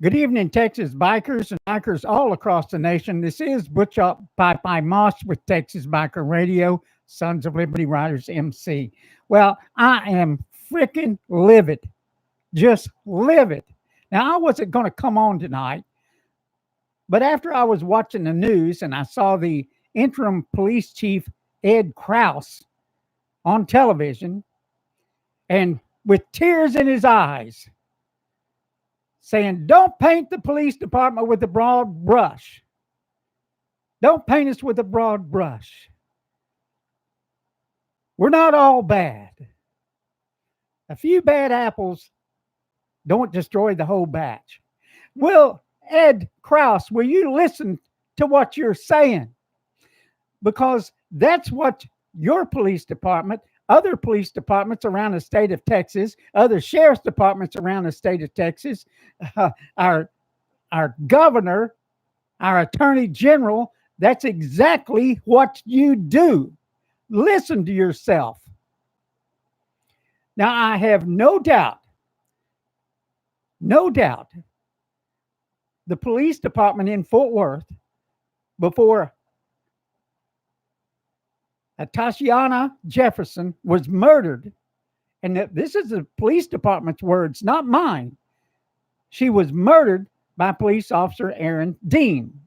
Good evening, Texas bikers and bikers all across the nation. This is Butchop Popeye Moss with Texas Biker Radio, Sons of Liberty Riders MC. Well, I am freaking livid, just livid. Now, I wasn't going to come on tonight, but after I was watching the news and I saw the interim police chief, Ed Kraus, on television, and with tears in his eyes, saying, don't paint the police department with a broad brush. Don't paint us with a broad brush. We're not all bad. A few bad apples don't destroy the whole batch. Well, Ed Kraus, will you listen to what you're saying? Because that's what your police department, other police departments around the state of Texas, other sheriff's departments around the state of Texas, our governor, our attorney general, that's exactly what you do. Listen to yourself. Now, I have no doubt, the police department in Fort Worth, before Tatiana Jefferson was murdered, and this is the police department's words, not mine. She was murdered by police officer Aaron Dean,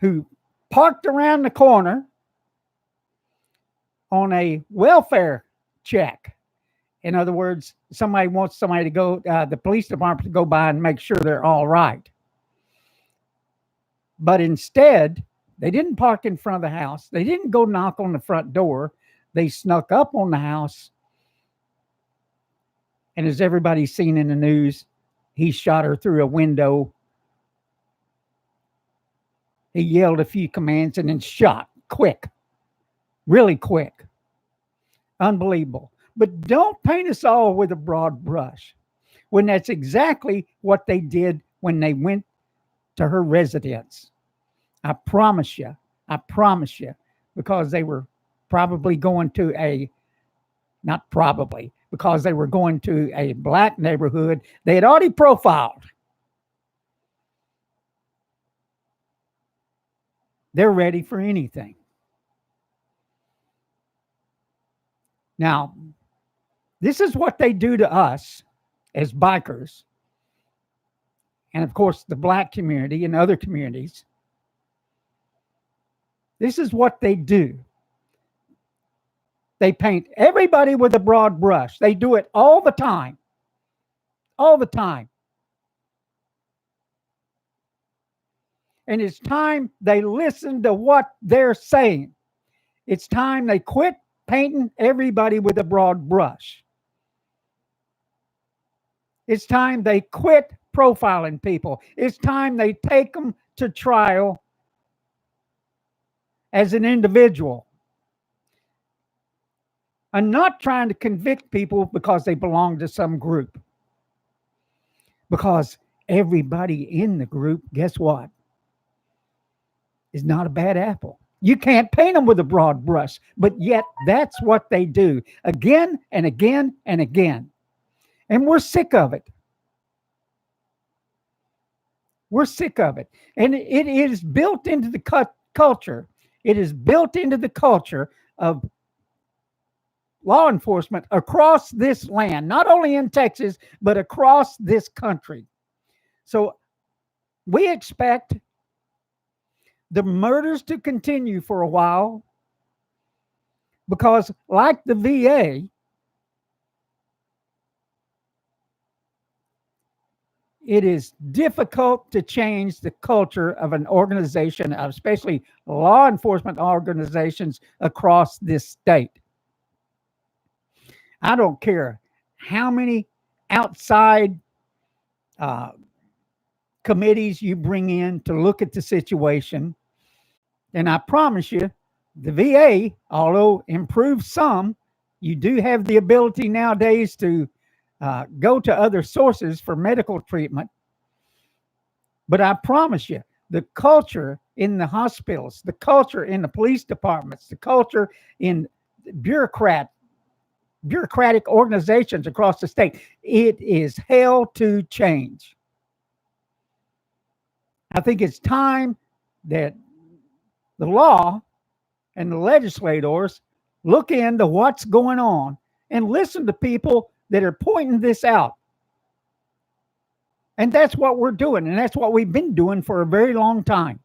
who parked around the corner on a welfare check. In other words, somebody wants somebody to go, the police department to go by and make sure they're all right. But instead, they didn't park in front of the house. They didn't go knock on the front door. They snuck up on the house. And as everybody's seen in the news, he shot her through a window. He yelled a few commands and then shot quick, really quick. Unbelievable. But don't paint us all with a broad brush when that's exactly what they did when they went to her residence. I promise you, because they were probably going to not probably, because they were going to a black neighborhood they had already profiled. They're ready for anything. Now, this is what they do to us as bikers, and of course, the black community and other communities. This is what they do. They paint everybody with a broad brush. They do it all the time. All the time. And it's time they listen to what they're saying. It's time they quit painting everybody with a broad brush. It's time they quit profiling people. It's time they take them to trial as an individual. And not trying to convict people because they belong to some group. Because everybody in the group, guess what? Is not a bad apple. You can't paint them with a broad brush, but yet that's what they do again and again and again. And we're sick of it. We're sick of it. And it is built into the culture. It is built into the culture of law enforcement across this land, not only in Texas, but across this country. So we expect the murders to continue for a while because, like the VA, it is difficult to change the culture of an organization, especially law enforcement organizations across this state. I don't care how many outside committees you bring in to look at the situation. And I promise you, the VA, although improved some, you do have the ability nowadays to go to other sources for medical treatment. But I promise you, the culture in the hospitals, the culture in the police departments, the culture in bureaucrat bureaucratic organizations across the state. It is hell to change. I think it's time that the law and the legislators look into what's going on and listen to people that are pointing this out. And that's what we're doing, and that's what we've been doing for a very long time.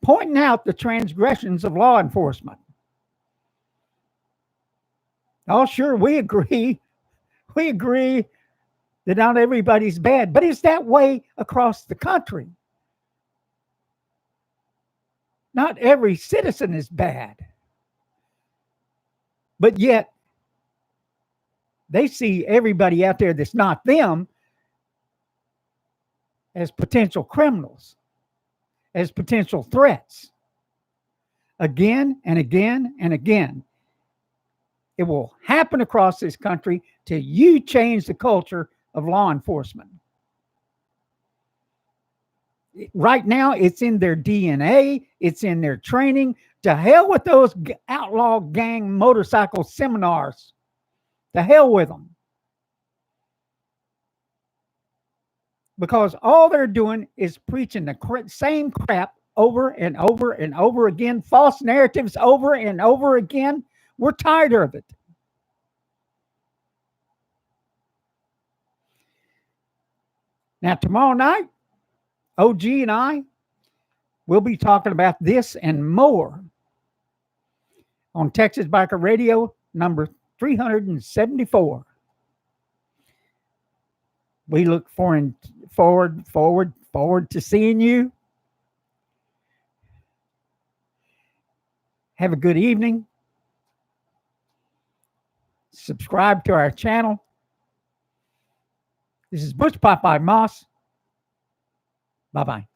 Pointing out the transgressions of law enforcement. Oh, sure, we agree. We agree that not everybody's bad, but it's that way across the country. Not every citizen is bad. But yet, they see everybody out there that's not them as potential criminals, as potential threats. Again and again and again. It will happen across this country till you change the culture of law enforcement. Right now, it's in their DNA. It's in their training. To hell with those outlaw gang motorcycle seminars. To hell with them. Because all they're doing is preaching the same crap over and over and over again. False narratives over and over again. We're tired of it. Now, tomorrow night, OG and I will be talking about this and more on Texas Biker Radio number 374. We look forward to seeing you. Have a good evening. Subscribe to our channel. This is Butch Popeye Moss. Bye-bye.